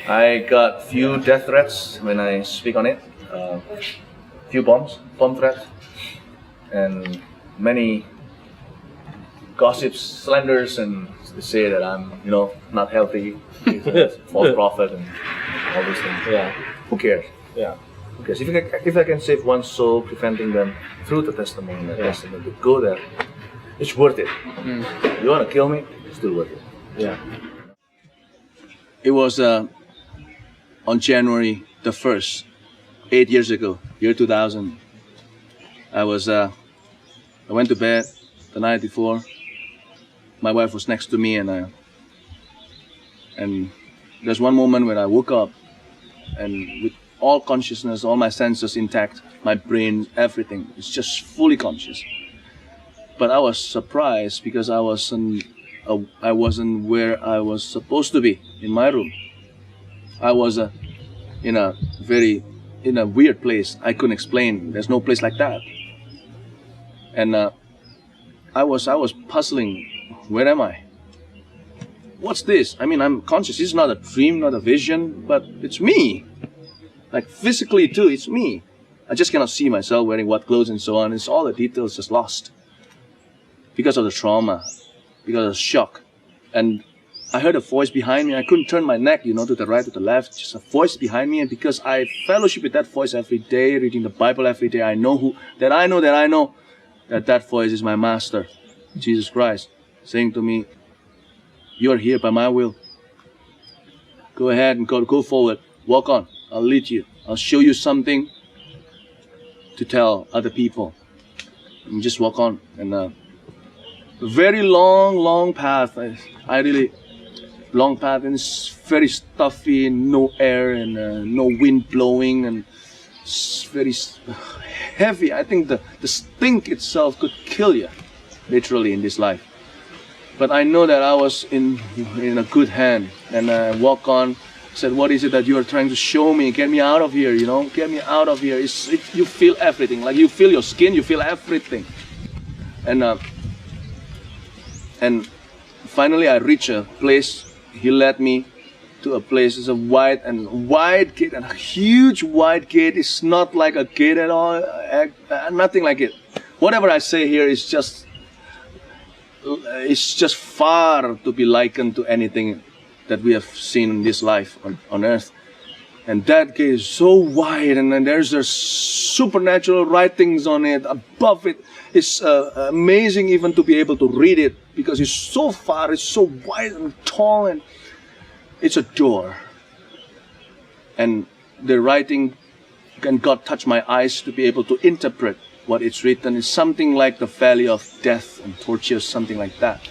I got few death threats when I speak on it. Few bomb threats, and many gossips, slanders, and they say that I'm, not healthy, false prophet, and all these things. Yeah. Who cares? Yeah. Who cares? If I can save one soul, preventing them through the testimony, to go there, it's worth it. You want to kill me? It's still worth it. Yeah. It was on January the 1st, 8 years ago, year 2000. I went to bed the night before. My wife was next to me, and there's one moment when I woke up, and with all consciousness, all my senses intact, my brain, everything, it's just fully conscious. But I was surprised because I wasn't where I was supposed to be, in my room. I was in a weird place. I couldn't explain. There's no place like that. And I was puzzling. Where am I? What's this? I mean, I'm conscious. It's not a dream, not a vision, but it's me. Like physically too, it's me. I just cannot see myself wearing what clothes and so on. It's all the details just lost because of the trauma, because of the shock. And I heard a voice behind me. I couldn't turn my neck, to the right, to the left. Just a voice behind me. And because I fellowship with that voice every day, reading the Bible every day, I know that voice is my master, Jesus Christ, saying to me, "You are here by my will. Go ahead and go forward. Walk on. I'll lead you. I'll show you something to tell other people. And just walk on." And a very long path. Long path, and it's very stuffy, and no air, and no wind blowing, and it's very heavy. I think the stink itself could kill you, literally, in this life. But I know that I was in a good hand, and I walk on. Said, "What is it that you are trying to show me? Get me out of here, Get me out of here." You feel everything, like you feel your skin, you feel everything. And finally I reach a place. He led me to a place. It's a wide gate, and a huge wide gate. It's not like a gate at all, nothing like it. Whatever I say here is just far to be likened to anything that we have seen in this life on earth. And that gate is so wide, and then there's supernatural writings on it. Above it, it's amazing even to be able to read it, because it's so far, it's so wide and tall, and it's a door. And the writing, and God touched my eyes to be able to interpret what it's written. It's something like the valley of death and torture, something like that.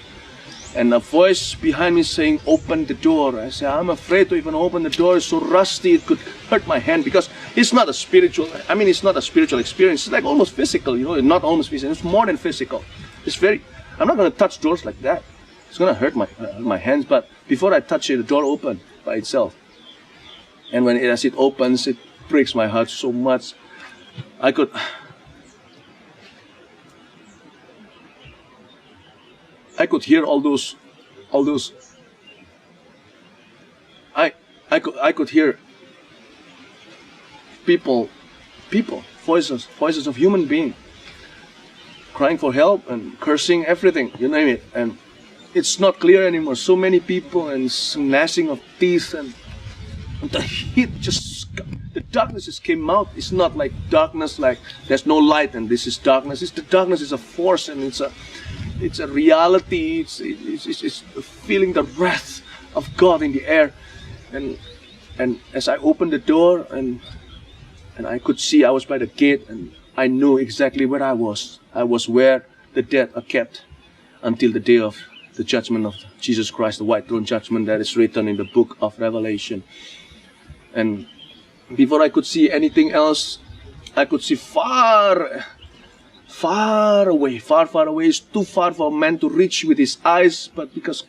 And a voice behind me saying, "Open the door." I say, "I'm afraid to even open the door. It's so rusty, it could hurt my hand," because it's not a spiritual experience. It's like almost physical, not almost physical. It's more than physical. I'm not going to touch doors like that. It's going to hurt my hands. But before I touch it, the door opened by itself. And as it opens, it breaks my heart so much. I could hear all those. I could hear people, voices of human beings, crying for help and cursing, everything, you name it. And it's not clear anymore. So many people, and gnashing of teeth, and the heat the darkness just came out. It's not like darkness, like there's no light and this is darkness. The darkness is a force, and it's a reality. It's feeling the wrath of God in the air. And as I opened the door, and I could see, I was by the gate, and I knew exactly where I was. I was where the dead are kept until the day of the judgment of Jesus Christ, the white throne judgment that is written in the book of Revelation. And before I could see anything else, I could see far away. It's too far for man to reach with his eyes, but because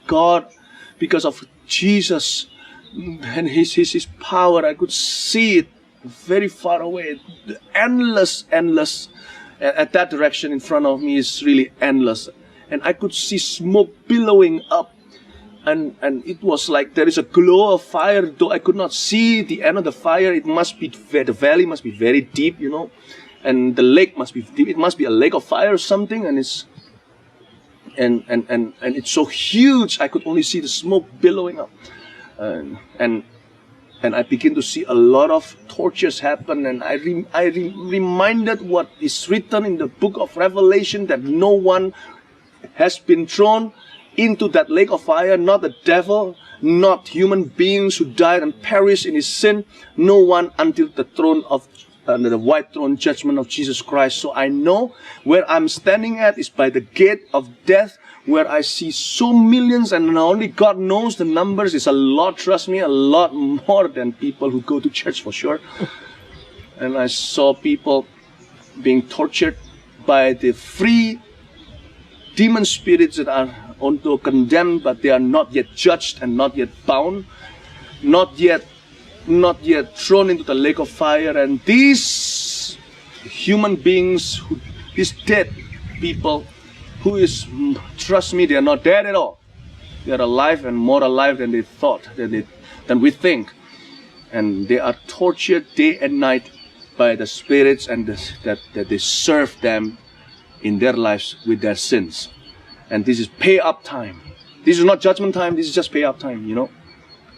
of Jesus and his power, I could see it very far away. Endless. At that direction in front of me is really endless. And I could see smoke billowing up and it was like there is a glow of fire, though I could not see the end of the fire. It must be, the valley must be very deep, and the lake must be deep. It must be a lake of fire or something, and it's it's so huge I could only see the smoke billowing up, and I begin to see a lot of tortures happen, and I reminded what is written in the book of Revelation, that no one has been thrown into that lake of fire, not the devil, not human beings who died and perished in his sin, no one until the throne of the white throne judgment of Jesus Christ. So I know where I'm standing at is by the gate of death, where I see so millions, and only God knows the numbers. It's a lot, trust me, a lot more than people who go to church for sure. And I saw people being tortured by the free demon spirits that are although condemned, but they are not yet judged and not yet bound, not yet thrown into the lake of fire. And these human beings, these dead people, trust me, they are not dead at all. They are alive, and more alive than they thought, than we think. And they are tortured day and night by the spirits and that they serve them in their lives with their sins. And this is pay up time. This is not judgment time, this is just pay up time,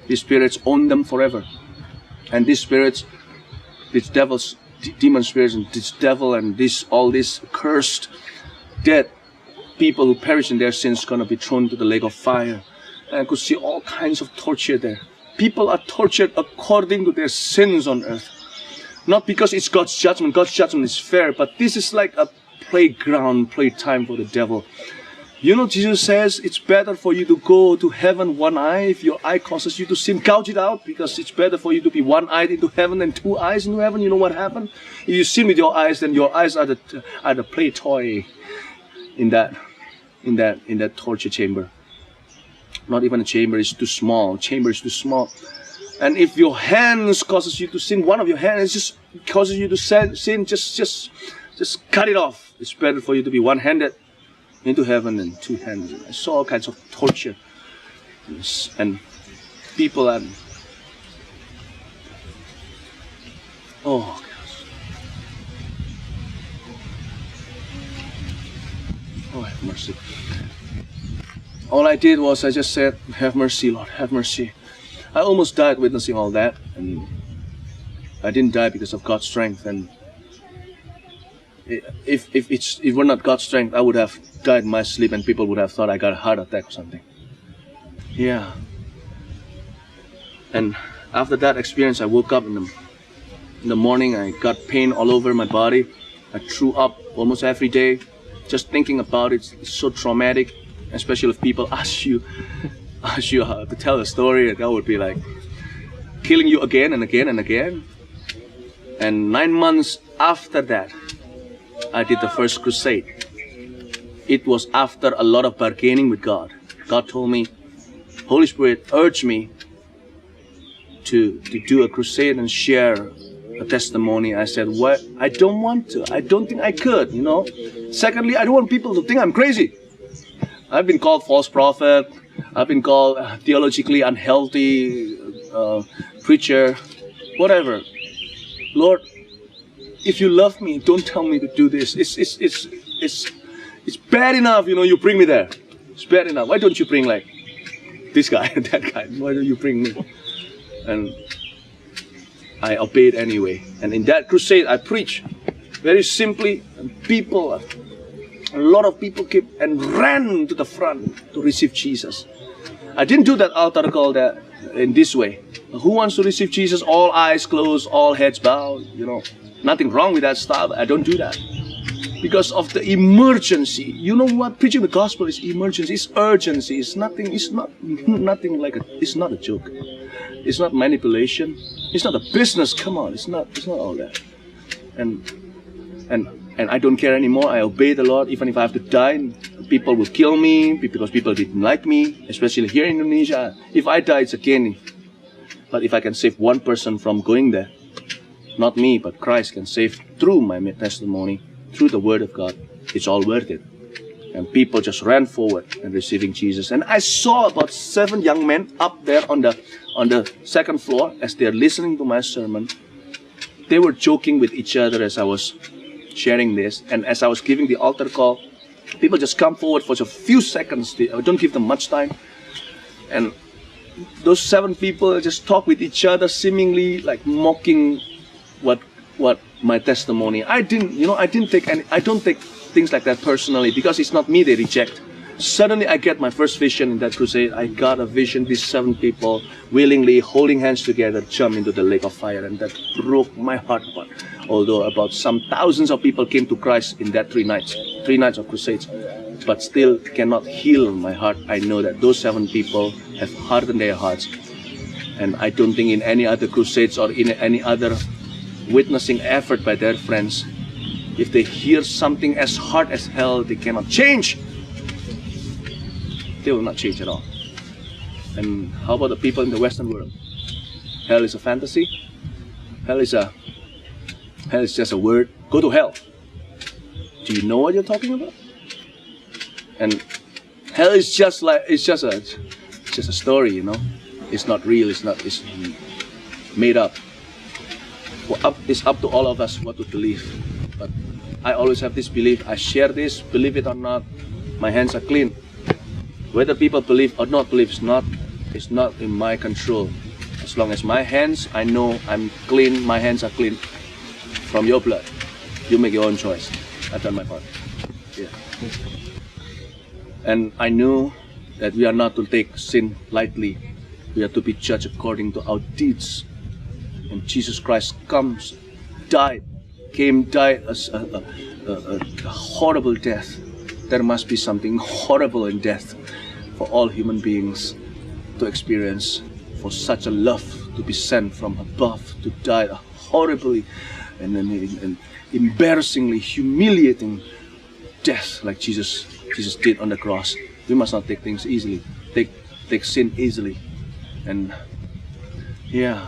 These spirits own them forever. And these spirits, these devils, demon spirits, and this devil, and all these cursed, dead people who perish in their sins, gonna be thrown to the lake of fire. And I could see all kinds of torture there. People are tortured according to their sins on earth. Not because it's God's judgment. God's judgment is fair, but this is like a playtime for the devil. Jesus says it's better for you to go to heaven one eye. If your eye causes you to sin, gouge it out, because it's better for you to be one-eyed into heaven than two eyes into heaven. You know what happened? If you sin with your eyes, then your eyes are the play toy in that torture chamber. Not even a chamber, it's too small. Chamber is too small. And if your hands causes you to sin, one of your hands just causes you to sin, just cut it off. It's better for you to be one-handed into heaven than two-handed. I saw all kinds of torture, and people are, oh gosh, oh have mercy. All I did was I just said, have mercy, Lord, have mercy. I almost died witnessing all that, and I didn't die because of God's strength. And if it were not God's strength, I would have died in my sleep, and people would have thought I got a heart attack or something. Yeah. And after that experience, I woke up in the morning. I got pain all over my body. I threw up almost every day. Just thinking about it, it's so traumatic. Especially if people ask you how to tell a story, that would be like killing you again and again and again. And 9 months after that, I did the first crusade. It was after a lot of bargaining with God. God told me, Holy Spirit urged me to do a crusade and share a testimony. I said, what? I don't want to. I don't think I could, Secondly, I don't want people to think I'm crazy. I've been called false prophet. I've been called theologically unhealthy preacher, whatever. Lord, if you love me, don't tell me to do this. It's bad enough, you bring me there. It's bad enough. Why don't you bring like this guy and that guy? Why don't you bring me? And I obeyed anyway. And in that crusade, I preached very simply, and a lot of people came and ran to the front to receive Jesus. I didn't do that altar call in this way. Who wants to receive Jesus? All eyes closed, all heads bowed, Nothing wrong with that style, but I don't do that. Because of the emergency. You know what? Preaching the gospel is emergency, it's urgency. It's not a joke. It's not manipulation. It's not a business, come on, it's not all that. And I don't care anymore. I obey the Lord, even if I have to die. People will kill me because people didn't like me, especially here in Indonesia. If I die, it's a gain. But if I can save one person from going there, not me, but Christ can save through my testimony, through the Word of God, it's all worth it. And people just ran forward and receiving Jesus. And I saw about 7 young men up there on the second floor as they're listening to my sermon. They were joking with each other as I was sharing this. And as I was giving the altar call, people just come forward for just a few seconds. I don't give them much time. And those 7 people just talk with each other, seemingly like mocking what my testimony. I don't take things like that personally, because it's not me they reject. Suddenly I get my first vision in that crusade. I got a vision, these 7 people willingly holding hands together jump into the lake of fire, and that broke my heart apart. Although about some thousands of people came to Christ in that 3 nights of crusades, but still cannot heal my heart. I know that those 7 people have hardened their hearts, and I don't think in any other crusades or in any other witnessing effort by their friends, if they hear something as hard as hell, they cannot change. They will not change at all. And how about the people in the Western world? Hell is a fantasy. Hell is just a word. Go to hell. Do you know what you're talking about? And hell is just a story, you know. It's not real. It's made up. It's up to all of us what to believe. But I always have this belief. I share this, believe it or not, my hands are clean. Whether people believe or not believe is not in my control. As long as my hands, I know I'm clean, my hands are clean from your blood. You make your own choice. I've done my part. Yeah. And I knew that we are not to take sin lightly. We are to be judged according to our deeds. And Jesus Christ died as a horrible death. There must be something horrible in death for all human beings to experience, for such a love to be sent from above to die a horribly and embarrassingly humiliating death like Jesus did on the cross. We must not take things easily, take sin easily. And yeah,